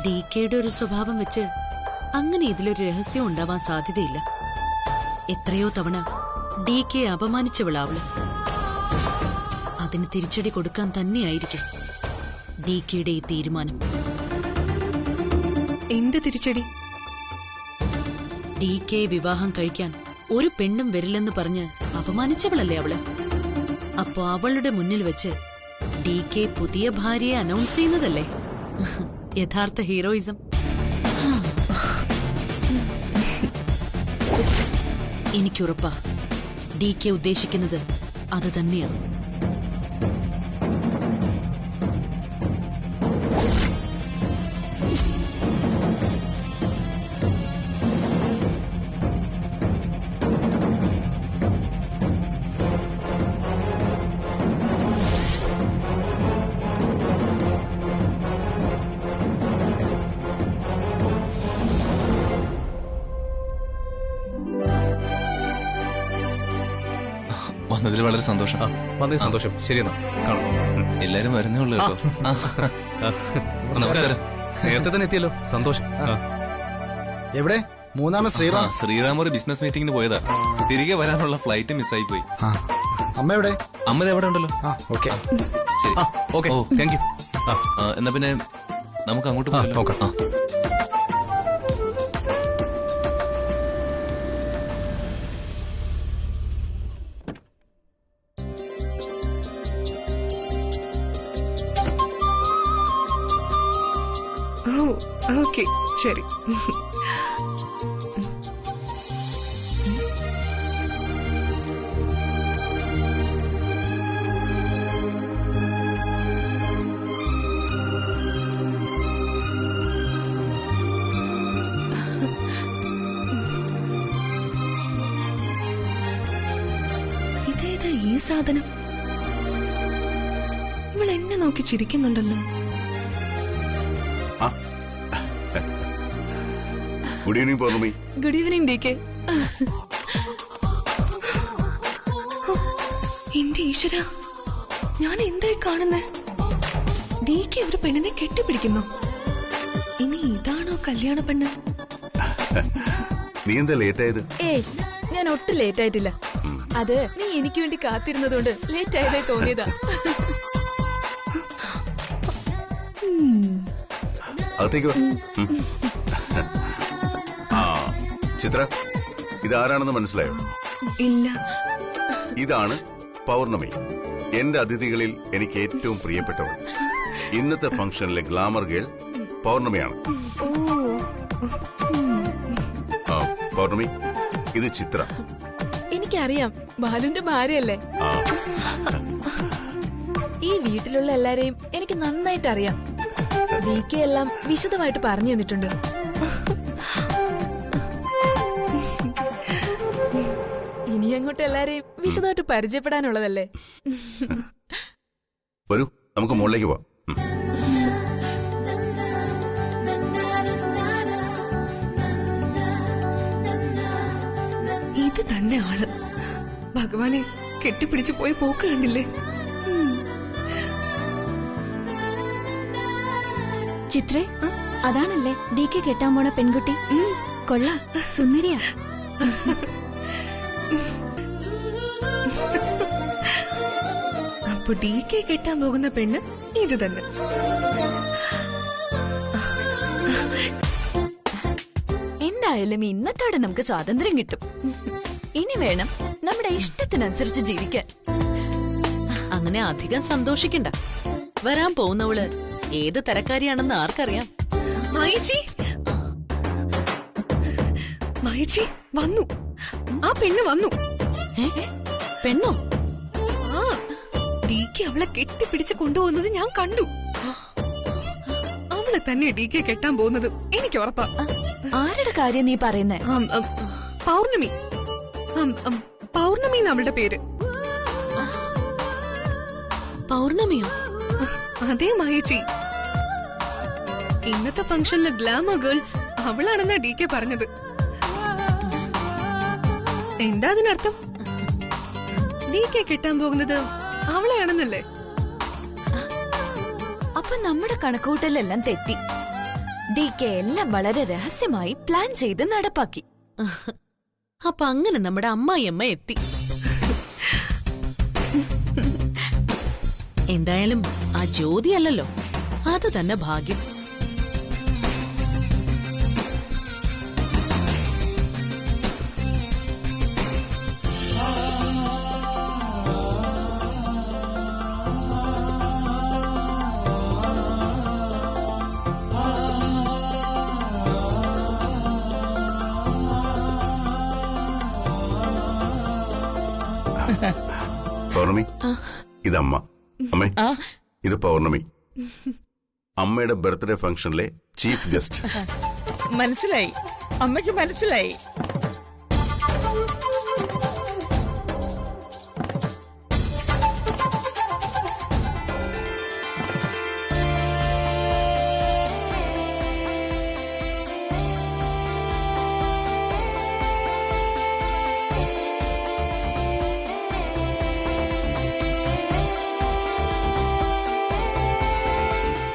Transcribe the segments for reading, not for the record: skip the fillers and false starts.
D കെയുടെ ഒരു സ്വഭാവം വെച്ച് അങ്ങനെ ഇതിലൊരു രഹസ്യം ഉണ്ടാവാൻ സാധ്യതയില്ല. എത്രയോ തവണ ഡി കെ അപമാനിച്ചവളാവള്. അതിന് തിരിച്ചടി കൊടുക്കാൻ തന്നെയായിരിക്കും ഡി കെയുടെ ഈ തീരുമാനം. എന്ത് തിരിച്ചടി? ഡി കെ വിവാഹം കഴിക്കാൻ ഒരു പെണ്ണും വരില്ലെന്ന് പറഞ്ഞ് അപമാനിച്ചവളല്ലേ അവള്. അപ്പോ അവളുടെ മുന്നിൽ വെച്ച് ഡി കെ പുതിയ ഭാര്യയെ അനൗൺസ് ചെയ്യുന്നതല്ലേ യഥാർത്ഥ ഹീറോയിസം. എനിക്കുറപ്പാ ഡി കെ ഉദ്ദേശിക്കുന്നത് അത് തന്നെയാണ്. വന്നതിൽ വളരെ സന്തോഷം. വളരെ സന്തോഷം. ശരിയെന്നാ കാണാം. എല്ലാരും വരുന്നേ ഉള്ളൂ കേട്ടോ. നമസ്കാരം. നേരത്തെ തന്നെ എത്തിയല്ലോ, സന്തോഷം. എവിടെ മൂന്നാമത് ശ്രീറാം? ശ്രീറാം ഒരു ബിസിനസ് മീറ്റിംഗിന് പോയതാ. തിരികെ വരാനുള്ള ഫ്ലൈറ്റ് മിസ്സായി പോയി. അമ്മ എവിടെ? അമ്മ എവിടെ ഉണ്ടല്ലോ. ഓക്കെ ശരി. Okay, thank you. എന്നാ പിന്നെ നമുക്ക് അങ്ങോട്ട് നോക്കാം. ഓക്കെ, ശരി. ഇതേതാ ഈ സാധനം? ഇവൾ എന്നെ നോക്കി ചിരിക്കുന്നുണ്ടല്ലോ. Good evening Pournami. Good evening D K. എന്റെ ഈശ്വര, ഞാൻ എന്തായി കാണുന്നേ? ഡി കെ ഒരു പെണ്ണിനെ കെട്ടിപ്പിടിക്കുന്നു. ഇനി ഇതാണോ കല്യാണ പെണ്ണ്? നീ എന്താ ലേറ്റ് ആയത്? ഏയ്, ഞാൻ ഒട്ടും ലേറ്റ് ആയിട്ടില്ല. അത് നീ എനിക്ക് വേണ്ടി കാത്തിരുന്നതുകൊണ്ട് ലേറ്റ് ആയതായി തോന്നിയതാ. അകത്തേക്ക് വാ. ചിത്ര, ഇതാരാണെന്ന് മനസ്സിലായോ? ഇല്ല. ഇതാണ് പൗർണമി, എന്റെ അതിഥികളിൽ എനിക്ക് ഏറ്റവും പ്രിയപ്പെട്ടവൾ. ഇന്നത്തെ ഫംഗ്ഷനിലെ ഗ്ലാമർ ഗേൾ പൗർണമിയാണ്. പൗർണമി, ഇത് ചിത്ര. എനിക്കറിയാം, ബാലുന്റെ ഭാര്യയല്ലേ. ഈ വീട്ടിലുള്ള എല്ലാരെയും എനിക്ക് നന്നായിട്ട് അറിയാം. ഡി കെ എല്ലാം വിശദമായിട്ട് പറഞ്ഞു തന്നിട്ടുണ്ട്. ഇനി അങ്ങോട്ട് എല്ലാരെയും വിശദമായിട്ട് പരിചയപ്പെടാനുള്ളതല്ലേ. വരൂ, നമുക്ക് മുകളിലേക്ക് പോവാം. ഇത് തന്നെ ആള്. ഭഗവാനെ, കെട്ടിപ്പിടിച്ചു പോയി പോക്ക് കണ്ടില്ലേ. ചിത്രേ, അതാണല്ലേ ഡി കെ കെട്ടാൻ പോണ പെൺകുട്ടി? കൊള്ളാം, സുന്ദരിയാ. അപ്പൊ ഡി കെ കെട്ടാൻ പോകുന്ന പെണ്ണ് ഇത് തന്നെ. എന്തായാലും ഇന്നത്തോടെ നമുക്ക് സ്വാതന്ത്ര്യം കിട്ടും. ഇനി വേണം നമ്മുടെ ഇഷ്ടത്തിനനുസരിച്ച് ജീവിക്കാൻ. അങ്ങനെ അധികം സന്തോഷിക്കണ്ട. വരാൻ പോകുന്നവള് ഏത് തരക്കാരിയാണെന്ന് ആർക്കറിയാം. മൈച്ചി വന്നു. ആ പെണ്ണ് വന്നു. പെണ്ണോ? ആ, ഡി കെ അവളെ കെട്ടിപ്പിടിച്ച് കൊണ്ടുപോകുന്നത് ഞാൻ കണ്ടു. അവളെ തന്നെ ഡി കെ കെട്ടാൻ പോകുന്നത് എനിക്ക് ഉറപ്പാ. ആരുടെ കാര്യം നീ പറയുന്നേ? പൗർണമി. പൗർണമി അവളുടെ പേര്. പൗർണമിയോ? അതേ മഹേച്ചി. ഇന്നത്തെ ഫംഗ്ഷനിലെ ഗ്ലാമർ ഗേൾ അവളാണെന്നാ ഡി കെ പറഞ്ഞത്. എന്താ അതിനർത്ഥം? ഡി കെ കെട്ടാൻ പോകുന്നത് അവളെയാണെന്നല്ലേ? അപ്പൊ നമ്മുടെ കണക്കുകൂട്ടലെല്ലാം തെറ്റി. DK എല്ലാം വളരെ രഹസ്യമായി പ്ലാൻ ചെയ്ത് നടപ്പാക്കി. അപ്പൊ അങ്ങനെ നമ്മുടെ അമ്മായിയമ്മ എത്തി. എന്തായാലും ആ ജ്യോതി അല്ലല്ലോ, അത് തന്നെ ഭാഗ്യം. പൗർണമി, ഇതമ്മ. അമ്മേ, ഇത് പൗർണമി, അമ്മയുടെ ബർത്ത്ഡേ ഫംഗ്ഷനിലെ ചീഫ് ഗസ്റ്റ്. മനസ്സിലായി, അമ്മയ്ക്ക് മനസ്സിലായി.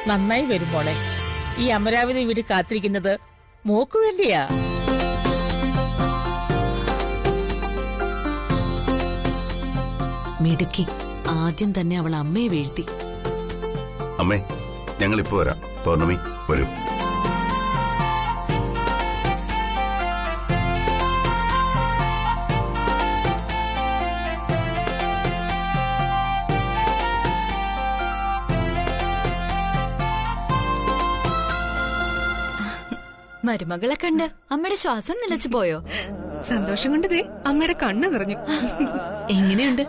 നന്നായി വരും മോളെ. ഈ അമരാവതി വീട് കാത്തിരിക്കുന്നത് മോക്ക് വേണ്ടിയാ. മിടുക്കി, ആദ്യം തന്നെ അവൾ അമ്മയെ വീഴ്ത്തി. അമ്മേ, ഞങ്ങൾ ഇപ്പൊ വരാം. പൗർണമി വരൂ. മരുമകളെ കണ്ട് അമ്മയുടെ ശ്വാസം നിലച്ചു പോയോ? സന്തോഷം കൊണ്ട് ദേ അമ്മയുടെ കണ്ണ് നിറഞ്ഞു. എങ്ങനെയുണ്ട്?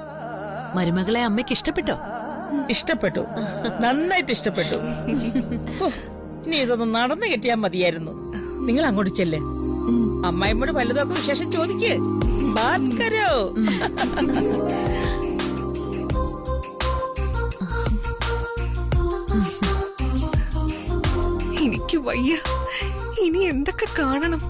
മരുമകളെ അമ്മയ്ക്ക് ഇഷ്ടപ്പെട്ടോ? ഇഷ്ടപ്പെട്ടു, നന്നായിട്ട് ഇഷ്ടപ്പെട്ടു. ഇനി ഇതൊന്ന് നടന്നു കിട്ടിയാൽ മതിയായിരുന്നു. നിങ്ങൾ അങ്ങോട്ട് ചെല്ലേ, അമ്മായിമ്മോട് വല്ലതൊക്കെ വിശേഷം ചോദിക്കേ. ബാത് കരോ. എനിക്ക് വയ്യ, ഇനി എന്തൊക്കെ കാണണം.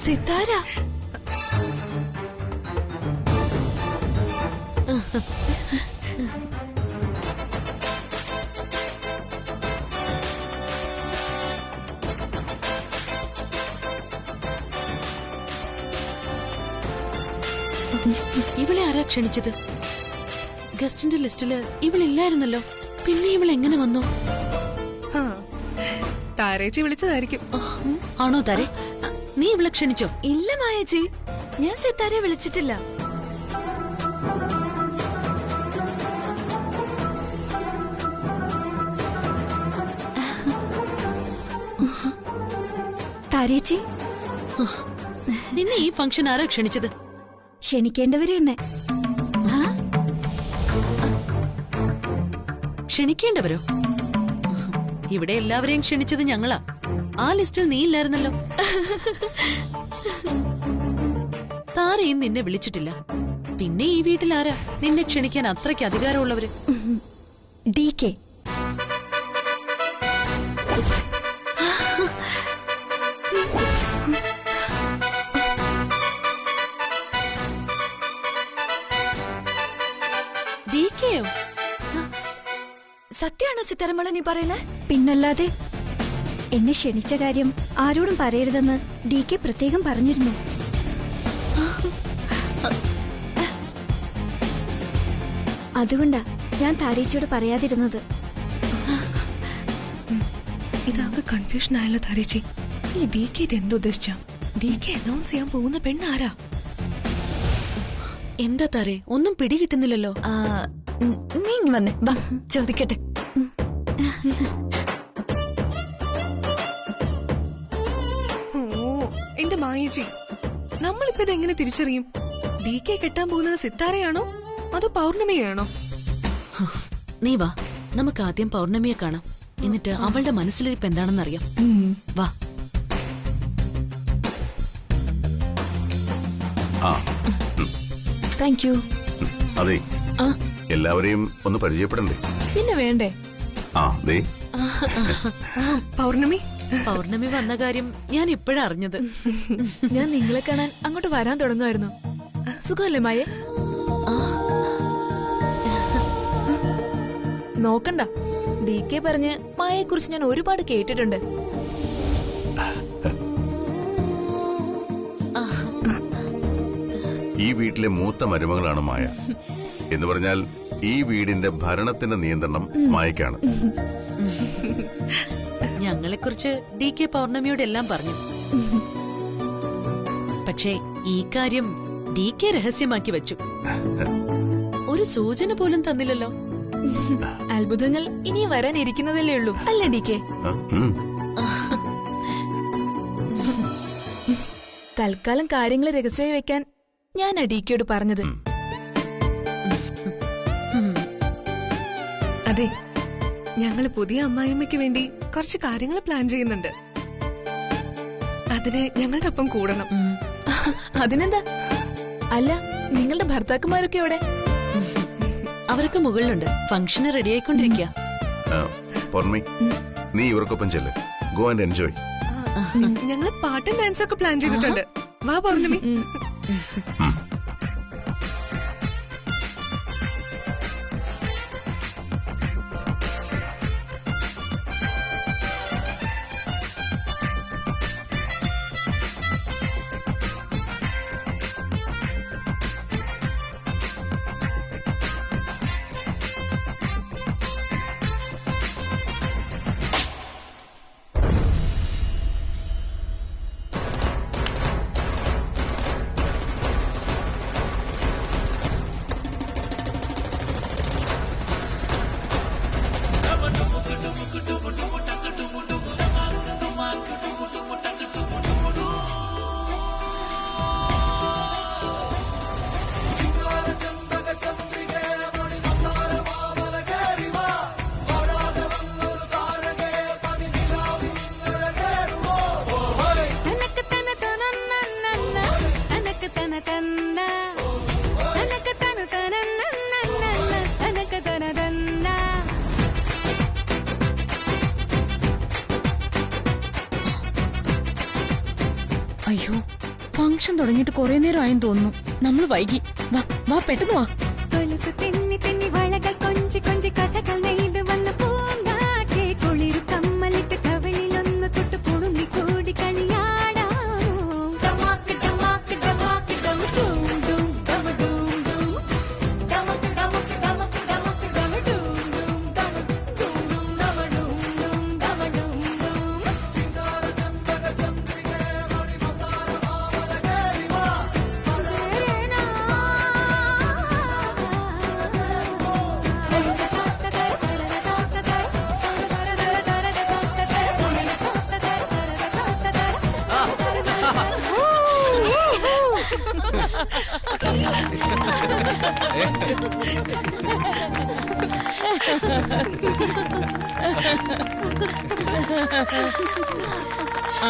സിത്താര, ഇവളെ ആരാ ക്ഷണിച്ചത്? ഗസ്റ്റിന്റെ ലിസ്റ്റില് ഇവളില്ലായിരുന്നല്ലോ. പിന്നെ ഇവൾ എങ്ങനെ വന്നു? താരേച്ചി വിളിച്ചതായിരിക്കും. ആണോ താരെ? നീ ഇവളെ ക്ഷണിച്ചോ? ഇല്ല മായേച്ചി, ഞാൻ സിത്താരയെ വിളിച്ചിട്ടില്ല. താരേച്ചി, നിന്നെ ഈ ഫംഗ്ഷൻ ആരാ ക്ഷണിച്ചത്? ക്ഷണിക്കേണ്ടവര് തന്നെ. ക്ഷണിക്കേണ്ടവരോ? ഇവിടെ എല്ലാവരെയും ക്ഷണിച്ചത് ഞങ്ങളാ. ആ ലിസ്റ്റിൽ നീ ഇല്ലായിരുന്നല്ലോ. താരയും നിന്നെ വിളിച്ചിട്ടില്ല. പിന്നെ ഈ വീട്ടിൽ ആരാ നിന്നെ ക്ഷണിക്കാൻ അത്രയ്ക്ക് അധികാരമുള്ളവര്? DK. DKയോ? സത്യമാണോ സിത്താരമോളെ നീ പറയുന്നത്? പിന്നല്ലാതെ. എന്നെ ക്ഷണിച്ച കാര്യം ആരോടും പറയരുതെന്ന് DK പ്രത്യേകം പറഞ്ഞിരുന്നു. അതുകൊണ്ടാ ഞാൻ താരേച്ചിയോട് പറയാതിരുന്നത്. ഇതാകെ കൺഫ്യൂഷൻ ആയല്ലോ താരേച്ചി. ഈ DK ഇത് എന്തുദ്ദേശിച്ച? DK അനൗൺസ് ചെയ്യാൻ പോകുന്ന പെണ്ണാരാ? എന്താ താരേ, ഒന്നും പിടികിട്ടുന്നില്ലല്ലോ. നീ ഇങ്ങ് വന്നേ, വാ ചോദിക്കട്ടെ. ഓ എന്റെ മായേച്ചി, നമ്മളിപ്പോ ഇത് എങ്ങനെ തിരിച്ചറിയും? DK കെട്ടാൻ പോകുന്നത് സിത്താരയാണോ അതോ പൗർണമിയാണോ? നീ വാ, നമുക്ക് ആദ്യം പൗർണമിയെ കാണാം. എന്നിട്ട് അവളുടെ മനസ്സിലിരിപ്പ് എന്താണെന്നറിയാം. വാ. Thank you. അതെ, എല്ലാവരെയും ഒന്ന് പരിചയപ്പെടണ്ടേ? പിന്നെ വേണ്ടേ? ദേ പൗർണമി, പൗർണമി വന്ന കാര്യം ഞാൻ ഇപ്പോഴാ അറിഞ്ഞത്. ഞാൻ നിങ്ങളെ കാണാൻ അങ്ങോട്ട് വരാൻ തുടങ്ങുമായിരുന്നു. സുഖമല്ലേ മായേ? നോക്കണ്ട, DK പറഞ്ഞ് മായയെ കുറിച്ച് ഞാൻ ഒരുപാട് കേട്ടിട്ടുണ്ട്. ഈ വീട്ടിലെ മൂത്ത മരുമകളാണ് മായ. എന്ന് പറഞ്ഞാൽ ഈ വീടിന്റെ ഭരണത്തിന്റെ നിയന്ത്രണം മായക്കാണ്. ഞങ്ങളെക്കുറിച്ച് DK പൗർണമിയോട് എല്ലാം പറഞ്ഞു. പക്ഷേ ഈ കാര്യം DK രഹസ്യമാക്കി വെച്ചു. ഒരു സൂചന പോലും തന്നില്ലല്ലോ. അത്ഭുതങ്ങൾ ഇനി വരാനിരിക്കുന്നതല്ലേ ഉള്ളൂ അല്ലേ DK? തൽക്കാലം കാര്യങ്ങൾ രഹസ്യമായി വെക്കാൻ ഞാനാ DKയോട് പറഞ്ഞത്. അതെ, ഞങ്ങള് പുതിയ അമ്മായിയമ്മയ്ക്ക് വേണ്ടി കുറച്ച് കാര്യങ്ങൾ പ്ലാൻ ചെയ്യുന്നുണ്ട്. അതിന് ഞങ്ങളുടെ ഒപ്പം കൂടണം. അതിനെന്താ? അല്ല, നിങ്ങളുടെ ഭർത്താക്കന്മാരൊക്കെ എവിടെ? അവർക്ക് മുകളിലുണ്ട്. ഫംഗ്ഷന് റെഡി ആയിക്കൊണ്ടിരിക്കുക. പൗർണമി, നീ ഇവർക്കൊപ്പം ചെല്ല്. Go and enjoy. ഞങ്ങള് പാട്ടും ഡാൻസും ഒക്കെ പ്ലാൻ ചെയ്തിട്ടുണ്ട്. വാ പൗർണമി. അയ്യോ, ഫംഗ്ഷൻ തുടങ്ങിയിട്ട് കുറെ നേരം ആയെന്ന് തോന്നുന്നു. നമ്മൾ വൈകി. വാ വാ, പെട്ടെന്ന് വാ.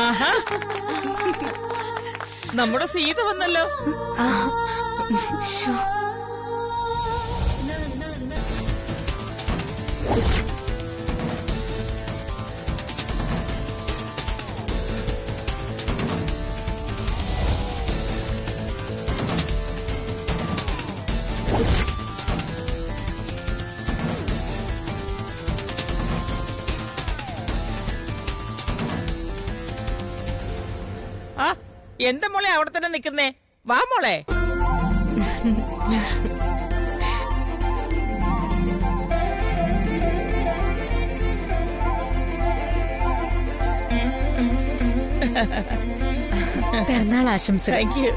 ആഹാ, നമ്മുടെ സീത വന്നല്ലോ. എന്താ മോളെ അവിടെ തന്നെ നിക്കുന്നേ? വാ മോളെ. പിറന്നാൾ ആശംസ. Thank you.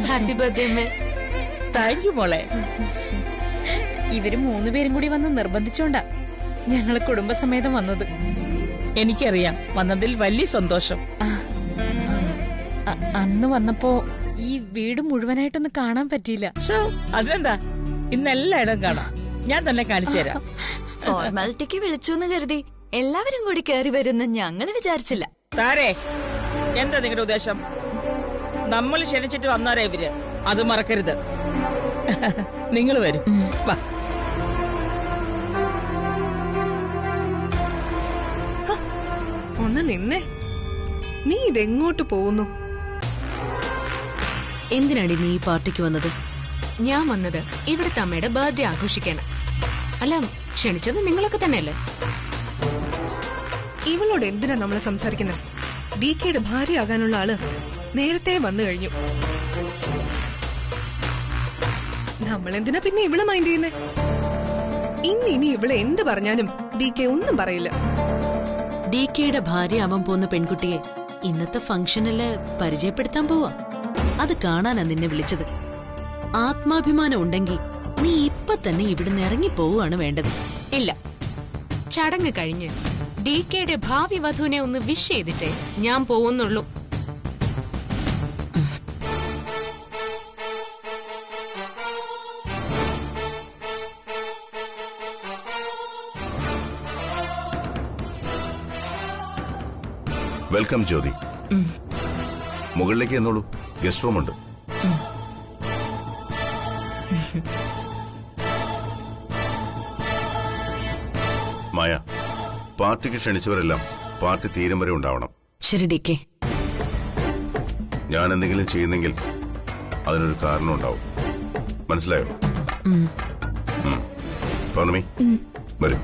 ഹാപ്പി ബർത്ത്ഡേ അമ്മേ. താങ്ക് യു മോളെ. ഇവര് 3 പേരും കൂടി വന്ന് നിർബന്ധിച്ചോണ്ടാ ഞങ്ങള് കുടുംബസമേതം വന്നത്. എനിക്കറിയാം, വന്നതിൽ വലിയ സന്തോഷം. അന്ന് വന്നപ്പോ ഈ വീട് മുഴുവനായിട്ടൊന്ന് കാണാൻ പറ്റിയില്ല. അതിനെന്താ, ഇന്ന് എല്ലായിടം കാണാം. ഞാൻ തന്നെ കാണിച്ചു തരാം. ഫോർമാലിറ്റിക്ക് വിളിച്ചു എന്ന് കരുതി എല്ലാവരും കൂടി കയറി വരുന്ന ഞങ്ങള് വിചാരിച്ചില്ല. താരേ, എന്താ നിങ്ങളുടെ ഉദ്ദേശം? നമ്മൾ ക്ഷണിച്ചിട്ട് വന്നാരേ ഇവര്, അത് മറക്കരുത്. നിങ്ങൾ വരും. വാ. ഒന്ന് നിന്നെ. നീ ഇതെങ്ങോട്ട് പോകുന്നു? എന്തിനാടി നീ ഈ പാർട്ടിക്ക് വന്നത്? ഞാൻ വന്നത് ഇവിടുത്തെ അമ്മയുടെ ബർത്ത്ഡേ ആഘോഷിക്കാനാ. അല്ല, ക്ഷണിച്ചത് നിങ്ങളൊക്കെ തന്നെയല്ലേ? ഇവളോട് എന്തിനാ നമ്മൾ സംസാരിക്കുന്നത്? DKയുടെ ഭാര്യയാകാനുള്ള ആള് നേരത്തെ വന്നു കഴിഞ്ഞു. നമ്മളെന്തിനാ പിന്നെ ഇവളെ മൈൻഡ് ചെയ്യുന്നേ? ഇനി ഇവളെ എന്ത് പറഞ്ഞാലും DK ഒന്നും പറയില്ല. DKയുടെ ഭാര്യ ആവാൻ പോകുന്ന പെൺകുട്ടിയെ ഇന്നത്തെ ഫംഗ്ഷനില് പരിചയപ്പെടുത്താൻ പോവാ. അത് കാണാനാ നിന്നെ വിളിച്ചത്. ആത്മാഭിമാനം ഉണ്ടെങ്കിൽ നീ ഇപ്പൊ തന്നെ ഇവിടുന്ന് ഇറങ്ങി പോവുകയാണ് വേണ്ടത്. ഇല്ല, ചടങ്ങ് കഴിഞ്ഞ് DKയുടെ ഭാവി വധുവിനെ ഒന്ന് വിഷ് ചെയ്തിട്ടേ ഞാൻ പോകുന്നുള്ളൂ. വെൽക്കം ജ്യോതി. മുകളിലേക്ക് എന്നോളൂ, ഗസ്റ്റ് റൂം ഉണ്ട്. മായ, പാർട്ടിക്ക് ക്ഷണിച്ചവരെല്ലാം പാർട്ടി തീരും വരെ ഉണ്ടാവണം. ശരി DK. ഞാൻ എന്തെങ്കിലും ചെയ്യുന്നെങ്കിൽ അതിനൊരു കാരണം ഉണ്ടാവും. മനസ്സിലായോ? പൗർണമി വരൂ.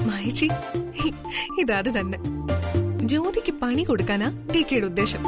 മൈജി, ഇതാത് തന്നെ. ജ്യോതിക്ക് പണി കൊടുക്കാനാ DKയുടെ ഉദ്ദേശം.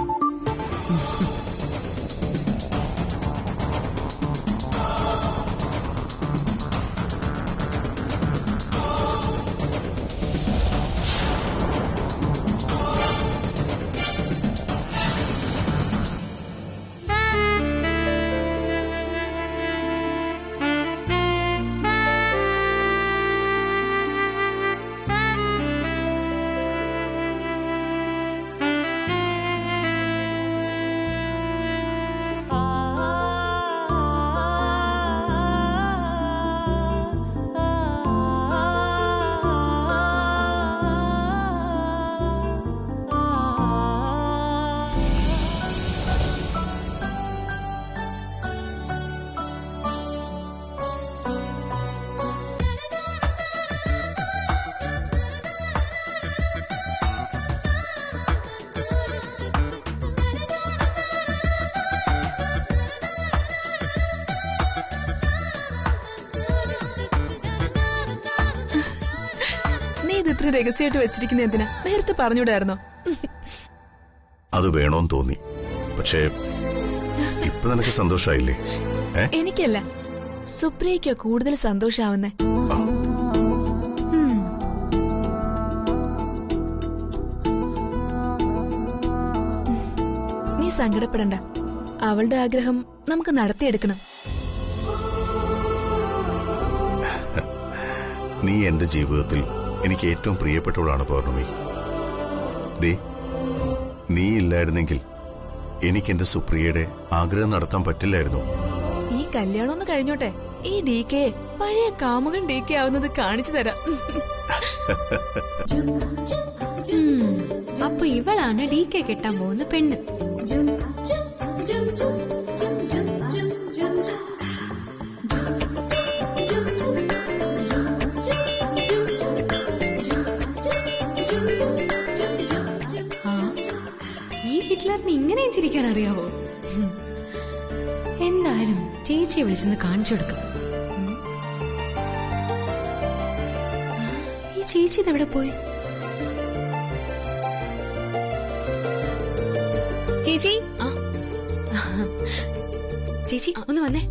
ഇത്ര രഹസ്യമായിട്ട് വെച്ചിരിക്കുന്ന എന്തിനാ? നേരത്തെ പറഞ്ഞൂടായിരുന്നോ? അത് വേണോന്ന് തോന്നി. പക്ഷേ ഇപ്പൊ നിനക്ക് സന്തോഷായില്ലേ? എനിക്കല്ല, സുപ്രിയയ്ക്ക് കൂടുതൽ സന്തോഷാവുന്നേ. നീ സങ്കടപ്പെടണ്ട. അവളുടെ ആഗ്രഹം നമുക്ക് നടത്തിയെടുക്കണം. നീ എന്റെ ജീവിതത്തിൽ എനിക്ക് ഏറ്റവും പ്രിയപ്പെട്ടവളാണ് പൗർണമി. നീ ഇല്ലായിരുന്നെങ്കിൽ എനിക്ക് എന്റെ സുപ്രിയയുടെ ആഗ്രഹം നടത്താൻ പറ്റില്ലായിരുന്നു. ഈ കല്യാണം ഒന്ന് കഴിഞ്ഞോട്ടെ. ഈ DK പഴയ കാമുകൻ DK ആവുന്നത് കാണിച്ചു തരാം. അപ്പൊ ഇവളാണ് DK കെട്ടാൻ പോകുന്ന പെണ്ണ്. ഹിറ്റ്ലറിന് ഇങ്ങനെ ചിരിക്കാൻ അറിയാവോ? എന്തായാലും ചേച്ചിയെ വിളിച്ചൊന്ന് കാണിച്ചു കൊടുക്കാം. ഈ ചേച്ചി ഇതെവിടെ പോയി? ചേച്ചി, ചേച്ചി ഒന്ന് വന്നേ.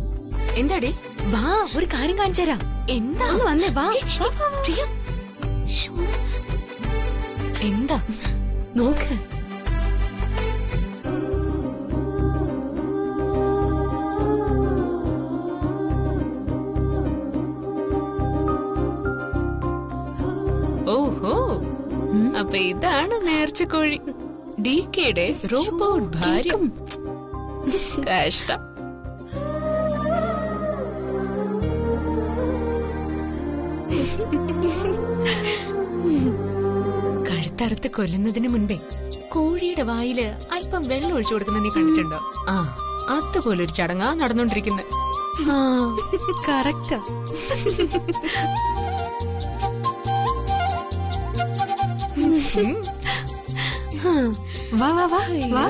എന്താടി? വാ, ഒരു കാര്യം കാണിച്ചു തരാം. എന്താ? ഒന്ന് വന്നേ, വാ. എന്താ? നോക്ക്. ഓഹോ, അപ്പൊ ഇതാണ് നേർച്ചക്കോഴി, DKയുടെ റോബോട്ട് ഭാര്യ. കഷ്ടം. കഴുത്തറുത്ത് കൊല്ലുന്നതിന് മുൻപേ കോഴിയുടെ വായില് അല്പം വെള്ളം ഒഴിച്ചു കൊടുക്കുന്ന നീ കണ്ടിട്ടുണ്ടോ? അതുപോലൊരു ചടങ്ങാ നടന്നുകൊണ്ടിരിക്കുന്നത്. കറക്റ്റാ. വാ വാ വാ വാ.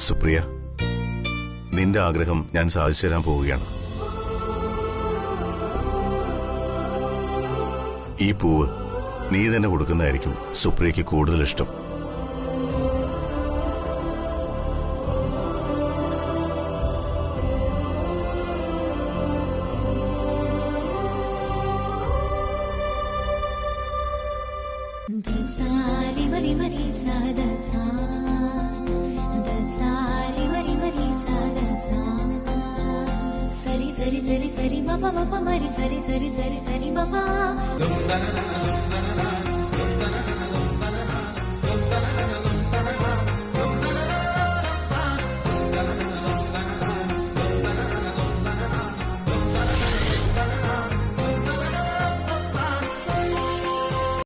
സുപ്രിയ, നിന്റെ ആഗ്രഹം ഞാൻ സാധിച്ചു തരാൻ പോവുകയാണ്. ഈ പൂവ് നീ തന്നെ കൊടുക്കുന്നതായിരിക്കും സുപ്രിയയ്ക്ക് കൂടുതൽ ഇഷ്ടം. സരി സരി സരി സരി മപ മപ മരി സരി സരി സരി സരി മപ